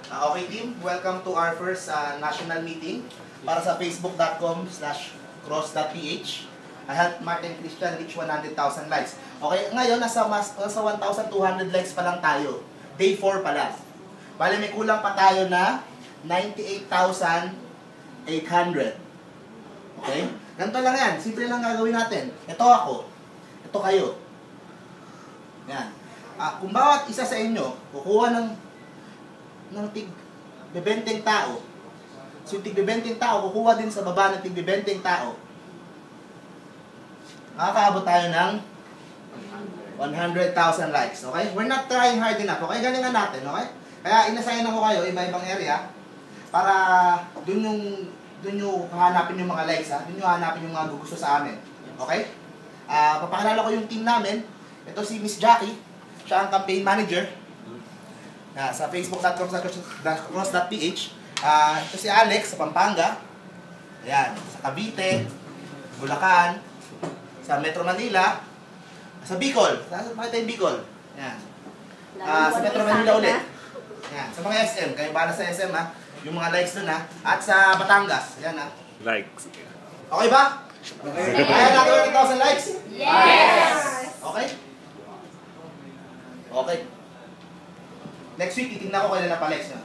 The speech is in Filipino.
Okay team, welcome to our first national meeting para sa facebook.com/cross.ph. I helped Martin Christian reach 100,000 likes. Okay, ngayon nasa 1,200 likes pa lang tayo. Day 4 pa lang. Bale may kulang pa tayo na 98,800. Okay? Ganito lang yan. Simple lang gagawin natin. Ito ako. Ito kayo. Yan. Kung bawat isa sa inyo, kukuha ng tig-bebenteng tao. So yung tig-bebenteng tao, kukuha din sa baba ng tig-bebenteng tao. Makakaabot tayo ng 100,000 likes. Okay? We're not trying hard enough. Okay? Galingan natin. Okay? Kaya inasayan ako kayo, iba-ibang area, para dun yung hahanapin yung mga likes, ha? Dun yung hahanapin yung mga gusto sa amin. Okay? Papakilala ko yung team namin. Ito si Miss Jackie. Siya ang campaign manager. Sa facebook.com/cross.ph. Ito si Alex sa Pampanga. Ayan. Sa Cavite, Bulacan, sa Metro Manila, sa Bicol. Bakit tayo Bicol? Ayan. Sa Metro Manila ulit. Ayan. Sa mga SM. Kayo bala sa SM, ha? Yung mga likes dun, ha? At sa Batangas. Ayan, ha? Likes. Okay ba? Okay. Kaya natin 1,000 likes? Yes! Okay? Okay. Next week, titignan ko kailan na pa-likes nyo.